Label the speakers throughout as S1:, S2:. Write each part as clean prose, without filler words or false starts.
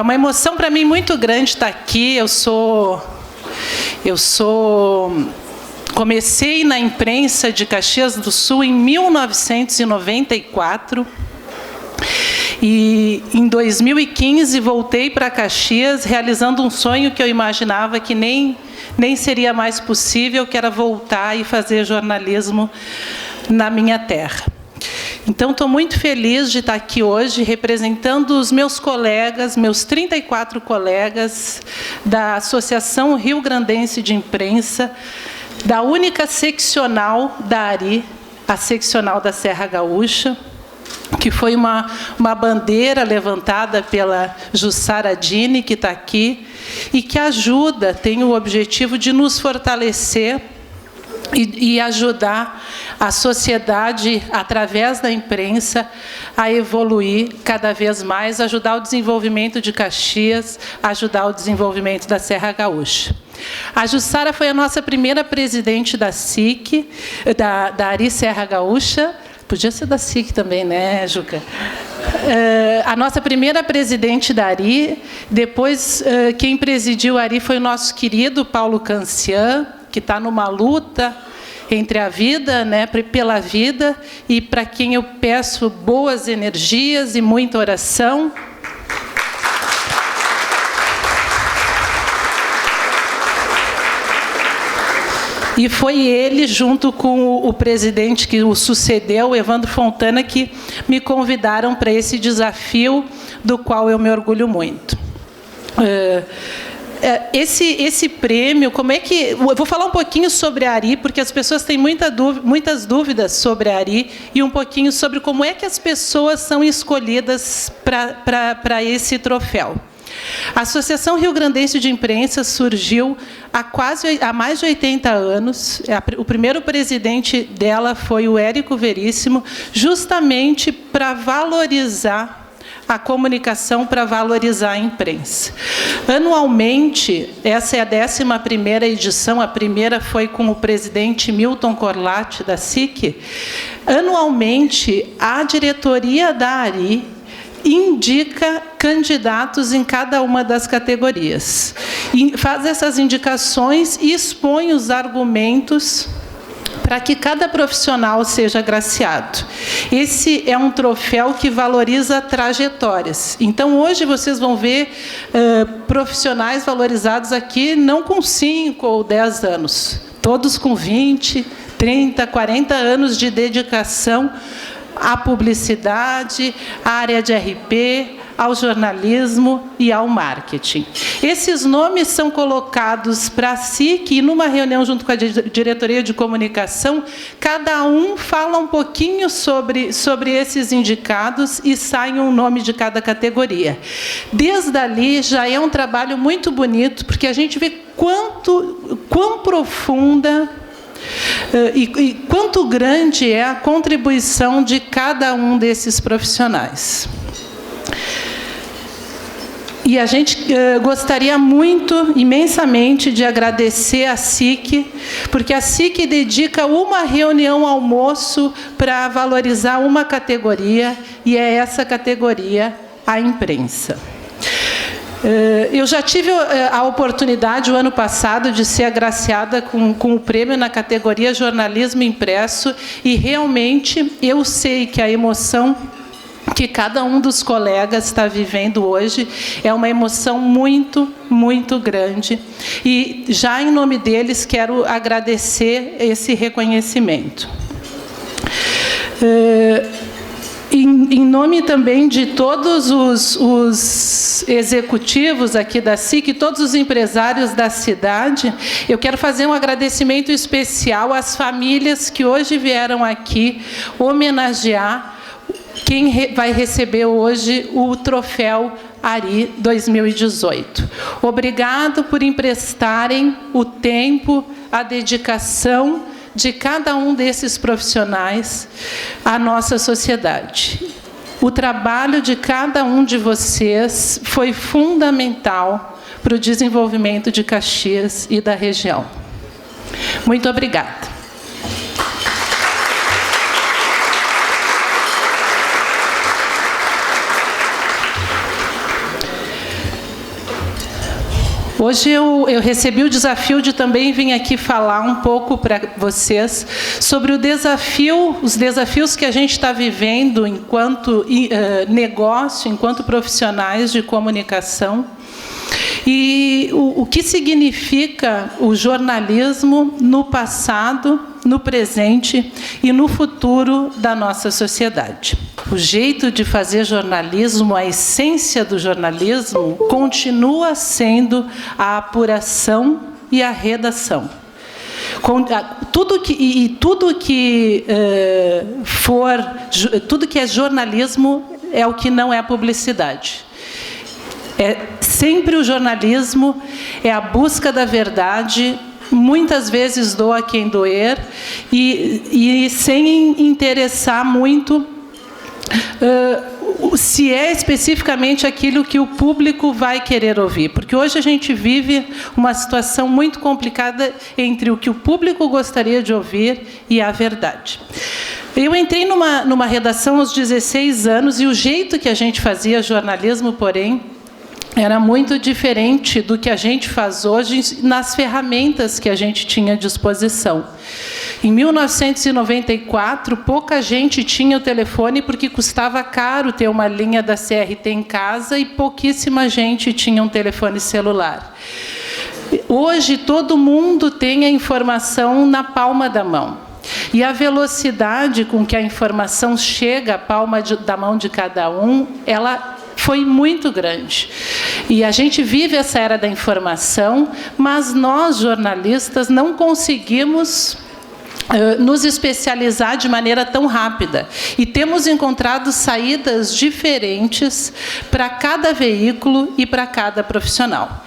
S1: uma emoção para mim muito grande estar aqui. Comecei na imprensa de Caxias do Sul em 1994 e em 2015 voltei para Caxias realizando um sonho que eu imaginava que nem seria mais possível, que era voltar e fazer jornalismo na minha terra. Então, estou muito feliz de estar aqui hoje representando os meus colegas, meus 34 colegas da Associação Rio-Grandense de Imprensa, da única seccional da ARI, a seccional da Serra Gaúcha, que foi uma bandeira levantada pela Jussara Dini, que está aqui, e que ajuda, tem o objetivo de nos fortalecer e ajudar a sociedade, através da imprensa, a evoluir cada vez mais, ajudar o desenvolvimento de Caxias, ajudar o desenvolvimento da Serra Gaúcha. A Jussara foi a nossa primeira presidente da SIC, da ARI Serra Gaúcha. Podia ser da SIC também, né, Juca? A nossa primeira presidente da ARI. Depois, quem presidiu a ARI foi o nosso querido Paulo Cancian, que está numa luta entre a vida, né, pela vida, e para quem eu peço boas energias e muita oração. E foi ele, junto com o presidente que o sucedeu, Evandro Fontana, que me convidaram para esse desafio, do qual eu me orgulho muito. Esse prêmio, como é que... Eu vou falar um pouquinho sobre a ARI, porque as pessoas têm muitas dúvidas sobre a ARI, e um pouquinho sobre como é que as pessoas são escolhidas para esse troféu. A Associação Rio-Grandense de Imprensa surgiu há mais de 80 anos. O primeiro presidente dela foi o Érico Veríssimo, justamente para valorizar a comunicação, para valorizar a imprensa. Anualmente, essa é a 11ª edição, a primeira foi com o presidente Milton Corlatti, da SIC. Anualmente, a diretoria da ARI indica candidatos em cada uma das categorias. E faz essas indicações e expõe os argumentos para que cada profissional seja agraciado. Esse é um troféu que valoriza trajetórias. Então, hoje, vocês vão ver profissionais valorizados aqui, não com 5 ou 10 anos, todos com 20, 30, 40 anos de dedicação à publicidade, à área de RP, ao jornalismo e ao marketing. Esses nomes são colocados para a SIC e, numa reunião junto com a diretoria de comunicação, cada um fala um pouquinho sobre esses indicados e sai um nome de cada categoria. Desde ali, já é um trabalho muito bonito, porque a gente vê quão profunda e quanto grande é a contribuição de cada um desses profissionais. E a gente gostaria muito, imensamente, de agradecer à SIC, porque a SIC dedica uma reunião almoço para valorizar uma categoria, e é essa categoria a imprensa. Eu já tive a oportunidade, o ano passado, de ser agraciada com o prêmio na categoria jornalismo impresso, e realmente eu sei que a emoção que cada um dos colegas está vivendo hoje é uma emoção muito, muito grande. E, já em nome deles, quero agradecer esse reconhecimento. Em nome também de todos os executivos aqui da SIC, todos os empresários da cidade, eu quero fazer um agradecimento especial às famílias que hoje vieram aqui homenagear quem vai receber hoje o troféu ARI 2018. Obrigado por emprestarem o tempo, a dedicação de cada um desses profissionais à nossa sociedade. O trabalho de cada um de vocês foi fundamental para o desenvolvimento de Caxias e da região. Muito obrigada. Hoje eu recebi o desafio de também vir aqui falar um pouco para vocês sobre os desafios que a gente está vivendo enquanto negócio, enquanto profissionais de comunicação, e o que significa o jornalismo no passado, no presente e no futuro da nossa sociedade. O jeito de fazer jornalismo, a essência do jornalismo, continua sendo a apuração e a redação. Tudo que é jornalismo é o que não é publicidade. Sempre o jornalismo é a busca da verdade, muitas vezes doa quem doer, e sem interessar muito se é especificamente aquilo que o público vai querer ouvir. Porque hoje a gente vive uma situação muito complicada entre o que o público gostaria de ouvir e a verdade. Eu entrei numa redação aos 16 anos, e o jeito que a gente fazia jornalismo, porém, era muito diferente do que a gente faz hoje nas ferramentas que a gente tinha à disposição. Em 1994, pouca gente tinha o telefone porque custava caro ter uma linha da CRT em casa, e pouquíssima gente tinha um telefone celular. Hoje, todo mundo tem a informação na palma da mão. E a velocidade com que a informação chega à palma da mão de cada um, ela foi muito grande. E a gente vive essa era da informação, mas nós, jornalistas, não conseguimos nos especializar de maneira tão rápida. E temos encontrado saídas diferentes para cada veículo e para cada profissional.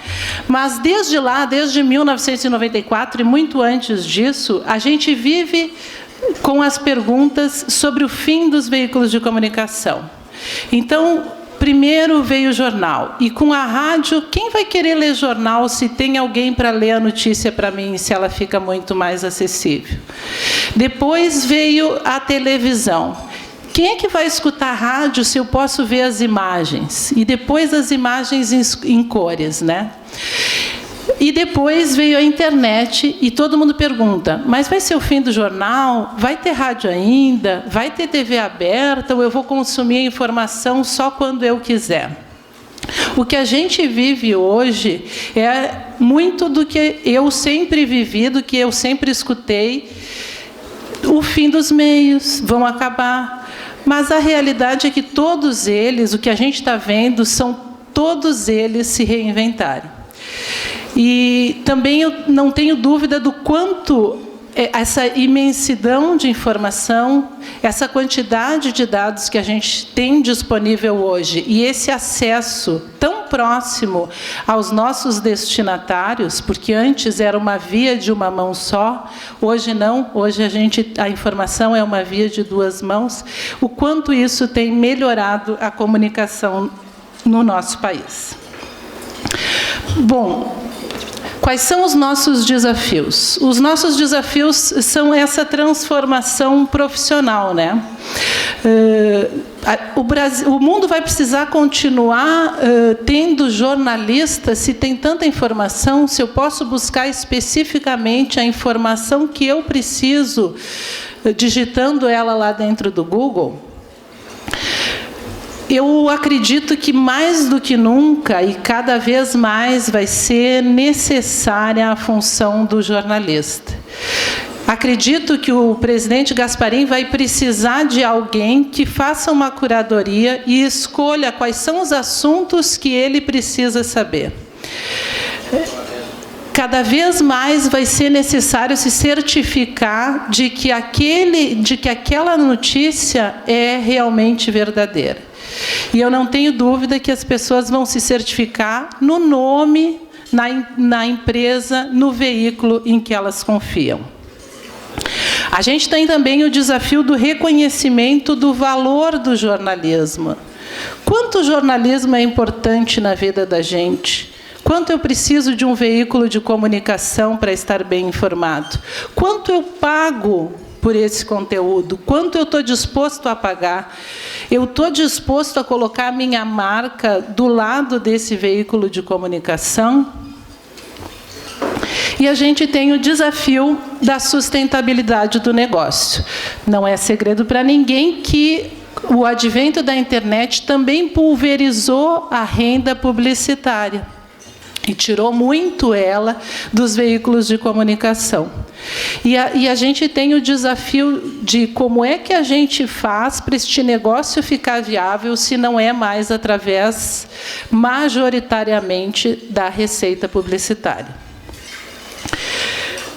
S1: Mas desde lá, desde 1994 e muito antes disso, a gente vive com as perguntas sobre o fim dos veículos de comunicação. Então, primeiro veio o jornal, e com a rádio, quem vai querer ler jornal se tem alguém para ler a notícia para mim, se ela fica muito mais acessível? Depois veio a televisão. Quem é que vai escutar rádio se eu posso ver as imagens? E depois as imagens em cores, né? E depois veio a internet, e todo mundo pergunta, mas vai ser o fim do jornal? Vai ter rádio ainda? Vai ter TV aberta? Ou eu vou consumir a informação só quando eu quiser? O que a gente vive hoje é muito do que eu sempre vivi, do que eu sempre escutei. O fim dos meios, vão acabar. Mas a realidade é que todos eles, o que a gente está vendo, são todos eles se reinventarem. E também eu não tenho dúvida do quanto essa imensidão de informação, essa quantidade de dados que a gente tem disponível hoje, e esse acesso tão próximo aos nossos destinatários, porque antes era uma via de uma mão só, hoje não, hoje a informação é uma via de duas mãos, o quanto isso tem melhorado a comunicação no nosso país. Bom, quais são os nossos desafios? Os nossos desafios são essa transformação profissional, né? O mundo vai precisar continuar tendo jornalistas, se tem tanta informação, se eu posso buscar especificamente a informação que eu preciso, digitando ela lá dentro do Google. Eu acredito que mais do que nunca e cada vez mais vai ser necessária a função do jornalista. Acredito que o presidente Gasparim vai precisar de alguém que faça uma curadoria e escolha quais são os assuntos que ele precisa saber. Cada vez mais vai ser necessário se certificar de que aquela notícia é realmente verdadeira. E eu não tenho dúvida que as pessoas vão se certificar no nome, na empresa, no veículo em que elas confiam. A gente tem também o desafio do reconhecimento do valor do jornalismo. Quanto o jornalismo é importante na vida da gente? Quanto eu preciso de um veículo de comunicação para estar bem informado? Quanto eu pago por esse conteúdo? Quanto eu estou disposto a pagar? Eu estou disposto a colocar a minha marca do lado desse veículo de comunicação? E a gente tem o desafio da sustentabilidade do negócio. Não é segredo para ninguém que o advento da internet também pulverizou a renda publicitária e tirou muito ela dos veículos de comunicação. E a gente tem o desafio de como é que a gente faz para este negócio ficar viável se não é mais através, majoritariamente, da receita publicitária.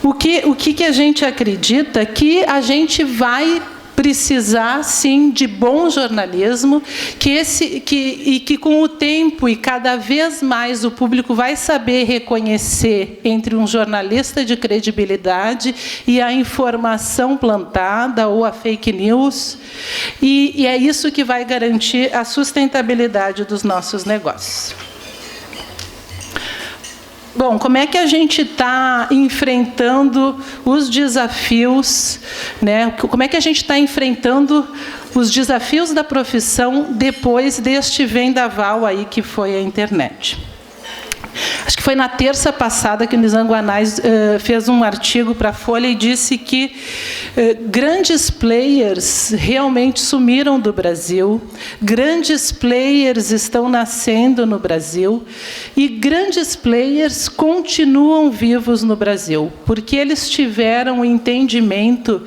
S1: O que a gente acredita? Que a gente vai precisar, sim, de bom jornalismo, que com o tempo e cada vez mais o público vai saber reconhecer entre um jornalista de credibilidade e a informação plantada ou a fake news, e é isso que vai garantir a sustentabilidade dos nossos negócios. Bom, como é que a gente está enfrentando os desafios, né? Como é que a gente está enfrentando os desafios da profissão depois deste vendaval aí que foi a internet? Acho que foi na terça passada que o Nizam Guanais fez um artigo para a Folha e disse que grandes players realmente sumiram do Brasil, grandes players estão nascendo no Brasil e grandes players continuam vivos no Brasil, porque eles tiveram o entendimento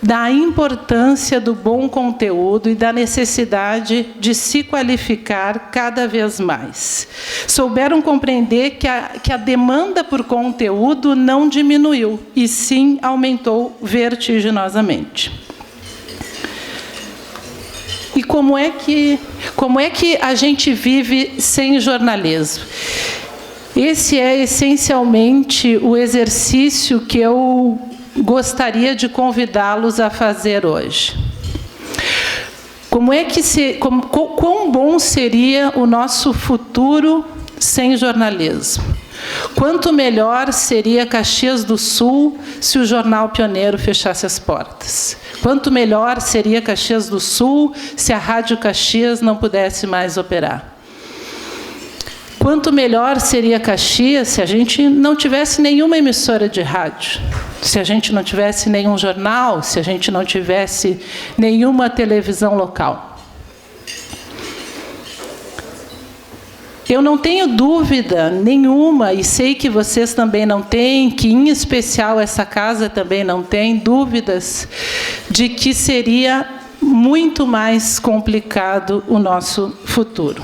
S1: da importância do bom conteúdo e da necessidade de se qualificar cada vez mais. Souberam compreender que a demanda por conteúdo não diminuiu, e sim aumentou vertiginosamente. E como é que a gente vive sem jornalismo? Esse é essencialmente o exercício que eu gostaria de convidá-los a fazer hoje. Quão bom seria o nosso futuro sem jornalismo? Quanto melhor seria Caxias do Sul se o Jornal Pioneiro fechasse as portas? Quanto melhor seria Caxias do Sul se a Rádio Caxias não pudesse mais operar? Quanto melhor seria Caxias se a gente não tivesse nenhuma emissora de rádio, se a gente não tivesse nenhum jornal, se a gente não tivesse nenhuma televisão local? Eu não tenho dúvida nenhuma, e sei que vocês também não têm, que em especial essa casa também não tem dúvidas, de que seria muito mais complicado o nosso futuro.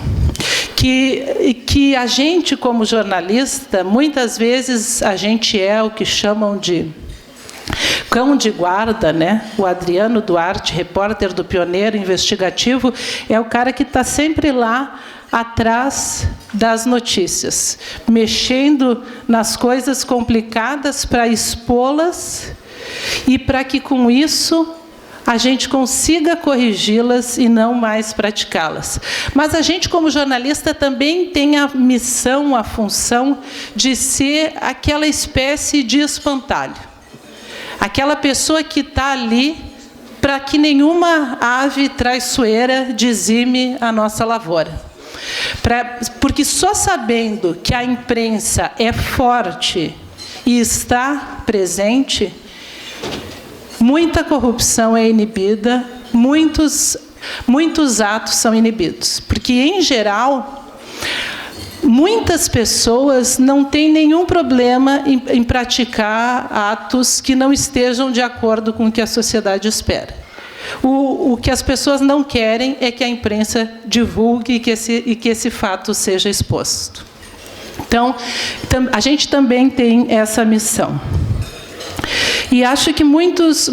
S1: Que a gente, como jornalista, muitas vezes a gente é o que chamam de cão de guarda, né? O Adriano Duarte, repórter do Pioneiro investigativo, é o cara que está sempre lá atrás das notícias, mexendo nas coisas complicadas para expô-las e para que, com isso, a gente consiga corrigi-las e não mais praticá-las. Mas a gente, como jornalista, também tem a missão, a função de ser aquela espécie de espantalho. Aquela pessoa que está ali para que nenhuma ave traiçoeira dizime a nossa lavoura. Porque só sabendo que a imprensa é forte e está presente, muita corrupção é inibida, muitos atos são inibidos. Porque, em geral, muitas pessoas não têm nenhum problema em praticar atos que não estejam de acordo com o que a sociedade espera. O que as pessoas não querem é que a imprensa divulgue e que esse fato seja exposto. Então, a gente também tem essa missão. E acho que muitos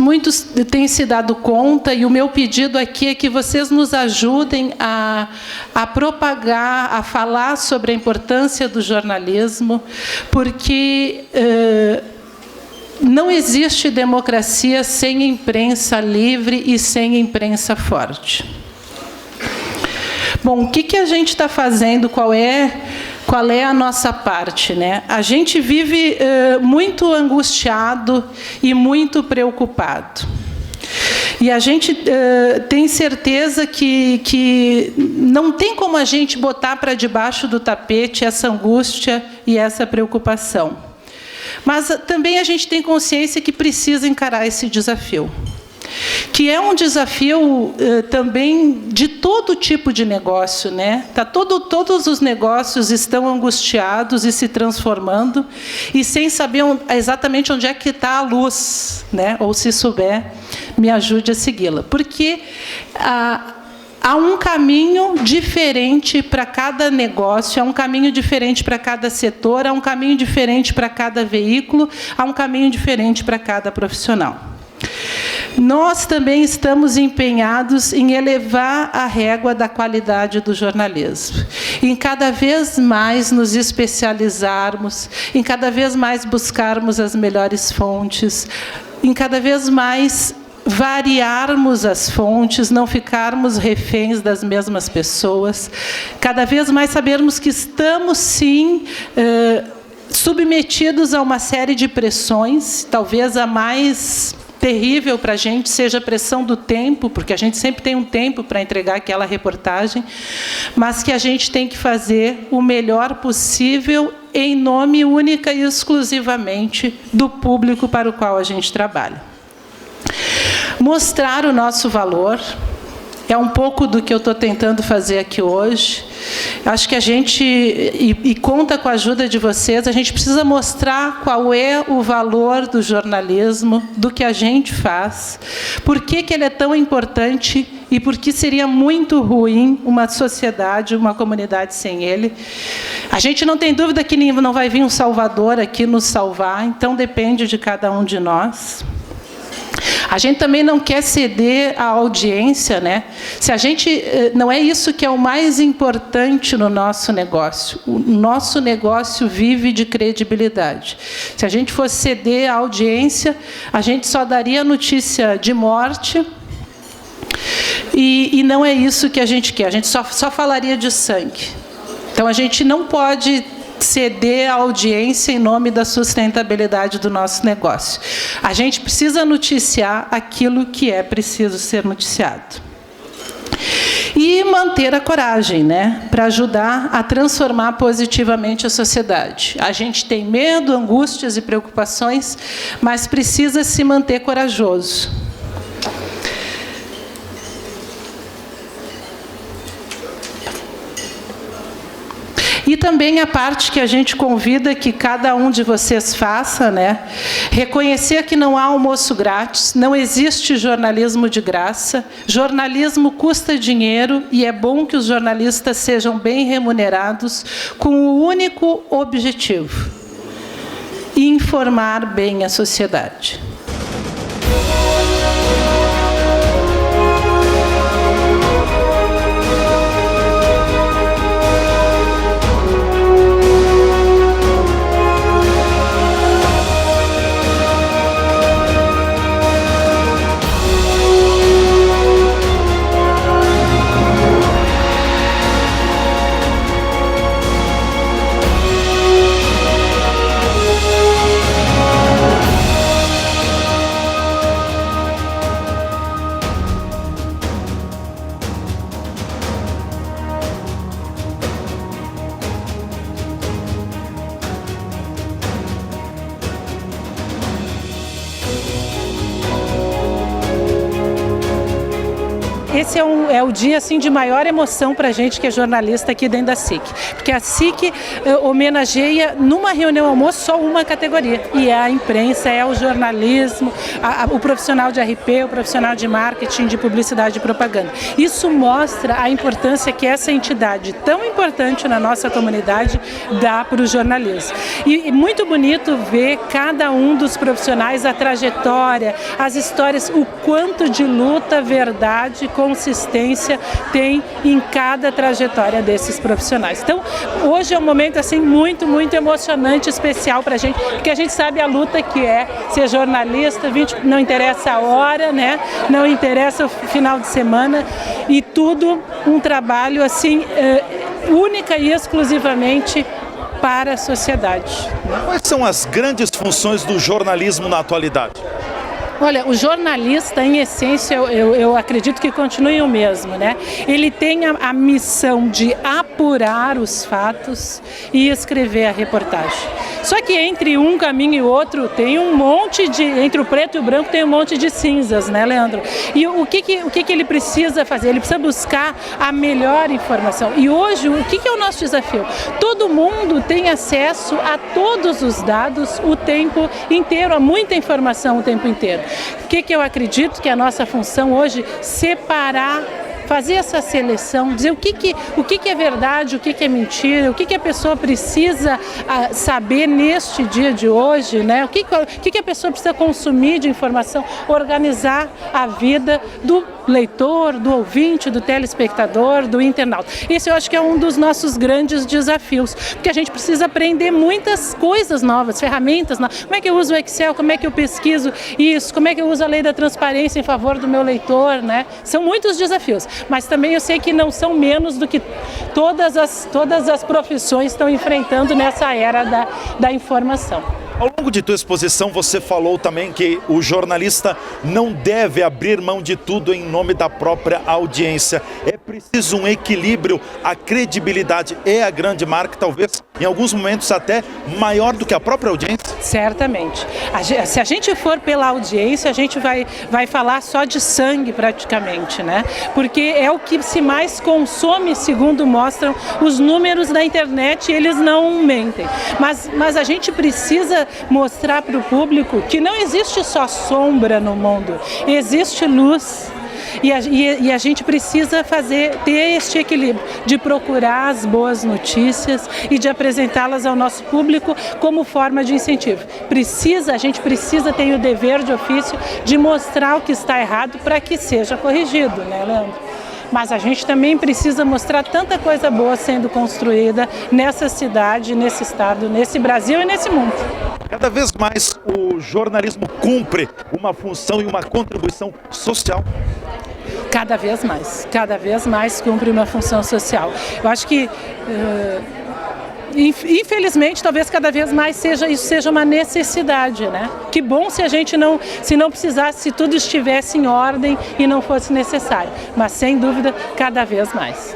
S1: têm se dado conta, e o meu pedido aqui é que vocês nos ajudem a propagar, a falar sobre a importância do jornalismo, porque não existe democracia sem imprensa livre e sem imprensa forte. Bom, o que a gente está fazendo? Qual é a nossa parte, né? A gente vive muito angustiado e muito preocupado. E a gente tem certeza que não tem como a gente botar para debaixo do tapete essa angústia e essa preocupação. Mas também a gente tem consciência que precisa encarar esse desafio, que é um desafio também de todo tipo de negócio, né? Todos os negócios estão angustiados e se transformando e sem saber exatamente onde é que está a luz, né? Ou se souber, me ajude a segui-la, porque há um caminho diferente para cada negócio, há um caminho diferente para cada setor, há um caminho diferente para cada veículo, há um caminho diferente para cada profissional. Nós também estamos empenhados em elevar a régua da qualidade do jornalismo, em cada vez mais nos especializarmos, em cada vez mais buscarmos as melhores fontes, em cada vez mais variarmos as fontes, não ficarmos reféns das mesmas pessoas, cada vez mais sabermos que estamos, sim, submetidos a uma série de pressões, talvez a mais terrível para a gente seja a pressão do tempo, porque a gente sempre tem um tempo para entregar aquela reportagem, mas que a gente tem que fazer o melhor possível em nome única e exclusivamente do público para o qual a gente trabalha. Mostrar o nosso valor é um pouco do que eu estou tentando fazer aqui hoje. Acho que a gente, e conta com a ajuda de vocês, a gente precisa mostrar qual é o valor do jornalismo, do que a gente faz, por que ele é tão importante e por que seria muito ruim uma sociedade, uma comunidade sem ele. A gente não tem dúvida que não vai vir um salvador aqui nos salvar, então depende de cada um de nós. A gente também não quer ceder à audiência, né? Se a gente, não é isso que é o mais importante no nosso negócio. O nosso negócio vive de credibilidade. Se a gente fosse ceder à audiência, a gente só daria notícia de morte. E não é isso que a gente quer. A gente só falaria de sangue. Então a gente não pode ceder à audiência em nome da sustentabilidade do nosso negócio. A gente precisa noticiar aquilo que é preciso ser noticiado. E manter a coragem, né, para ajudar a transformar positivamente a sociedade. A gente tem medo, angústias e preocupações, mas precisa se manter corajoso. E também a parte que a gente convida que cada um de vocês faça, né? Reconhecer que não há almoço grátis, não existe jornalismo de graça, jornalismo custa dinheiro e é bom que os jornalistas sejam bem remunerados com o único objetivo: informar bem a sociedade. Esse é o dia assim, de maior emoção para a gente que é jornalista aqui dentro da SIC. Porque a SIC homenageia, numa reunião almoço, só uma categoria. E é a imprensa, é o jornalismo, o profissional de RP, o profissional de marketing, de publicidade e propaganda. Isso mostra a importância que essa entidade, tão importante na nossa comunidade, dá para o jornalismo. E muito bonito ver cada um dos profissionais, a trajetória, as histórias, o quanto de luta, verdade, consistência tem em cada trajetória desses profissionais. Então, hoje é um momento assim muito, muito emocionante, especial para a gente, porque a gente sabe a luta que é ser jornalista, não interessa a hora, né? Não interessa o final de semana, e tudo um trabalho assim, única e exclusivamente para a sociedade.
S2: Quais são as grandes funções do jornalismo na atualidade?
S1: Olha, o jornalista, em essência, eu acredito que continue o mesmo, né? Ele tem a missão de apurar os fatos e escrever a reportagem. Só que entre um caminho e outro tem um monte de... Entre o preto e o branco tem um monte de cinzas, né, Leandro? E o que ele precisa fazer? Ele precisa buscar a melhor informação. E hoje, o que é o nosso desafio? Todo mundo tem acesso a todos os dados o tempo inteiro, a muita informação o tempo inteiro. O que eu acredito que é a nossa função hoje? Separar, fazer essa seleção, dizer o que é verdade, o que é mentira, o que a pessoa precisa saber neste dia de hoje, né? O que a pessoa precisa consumir de informação, organizar a vida do leitor, do ouvinte, do telespectador, do internauta. Esse eu acho que é um dos nossos grandes desafios, porque a gente precisa aprender muitas coisas novas, ferramentas novas. Como é que eu uso o Excel, como é que eu pesquiso isso, como é que eu uso a lei da transparência em favor do meu leitor, né? São muitos desafios, mas também eu sei que não são menos do que todas as profissões estão enfrentando nessa era da informação.
S2: Ao longo de tua exposição, você falou também que o jornalista não deve abrir mão de tudo em nome da própria audiência. É preciso um equilíbrio, a credibilidade é a grande marca, talvez em alguns momentos até maior do que a própria audiência.
S1: Certamente. Se a gente for pela audiência, a gente vai falar só de sangue praticamente, né? Porque é o que se mais consome, segundo mostram os números da internet, e eles não mentem. Mas a gente precisa mostrar para o público que não existe só sombra no mundo, existe luz. E a gente precisa ter este equilíbrio de procurar as boas notícias e de apresentá-las ao nosso público como forma de incentivo. A gente precisa ter o dever de ofício de mostrar o que está errado para que seja corrigido, né, Leandro? Mas a gente também precisa mostrar tanta coisa boa sendo construída nessa cidade, nesse estado, nesse Brasil e nesse mundo.
S2: Cada vez mais o jornalismo cumpre uma função e uma contribuição social.
S1: Cada vez mais cumpre uma função social. Eu acho que, infelizmente, talvez cada vez mais isso seja uma necessidade, né? Que bom se não precisasse, se tudo estivesse em ordem e não fosse necessário. Mas, sem dúvida, cada vez mais.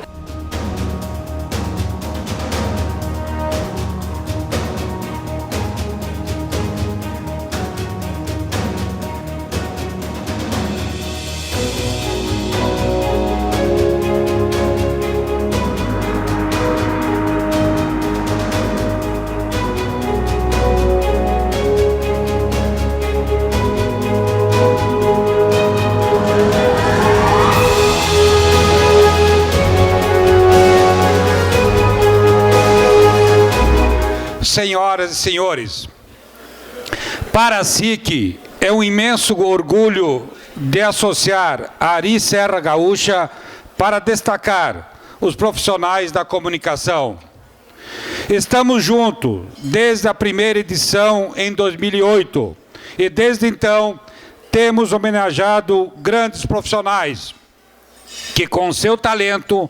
S3: Senhoras e senhores, para a SIC é um imenso orgulho de associar a ARI Serra Gaúcha para destacar os profissionais da comunicação. Estamos juntos desde a primeira edição em 2008 e desde então temos homenageado grandes profissionais que com seu talento,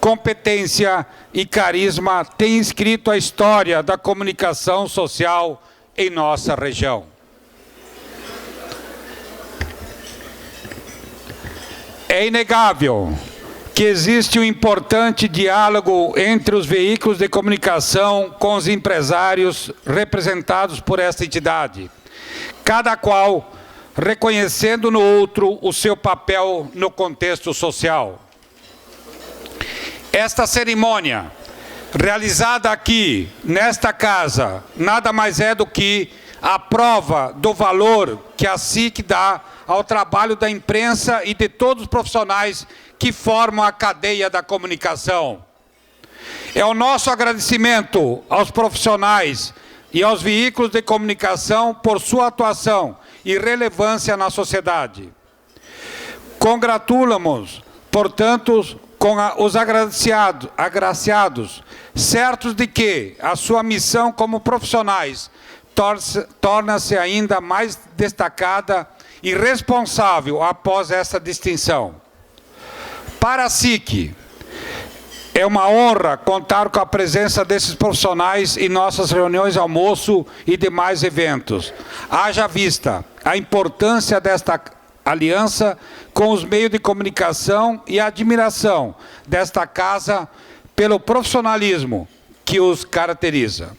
S3: competência e carisma têm escrito a história da comunicação social em nossa região. É inegável que existe um importante diálogo entre os veículos de comunicação com os empresários representados por esta entidade, cada qual reconhecendo no outro o seu papel no contexto social. Esta cerimônia, realizada aqui, nesta casa, nada mais é do que a prova do valor que a SIC dá ao trabalho da imprensa e de todos os profissionais que formam a cadeia da comunicação. É o nosso agradecimento aos profissionais e aos veículos de comunicação por sua atuação e relevância na sociedade. Congratulamos, portanto, com os agraciados, certos de que a sua missão como profissionais torna-se ainda mais destacada e responsável após essa distinção. Para a SIC, É uma honra contar com a presença desses profissionais em nossas reuniões de almoço e demais eventos. Haja vista a importância desta aliança com os meios de comunicação e a admiração desta casa pelo profissionalismo que os caracteriza.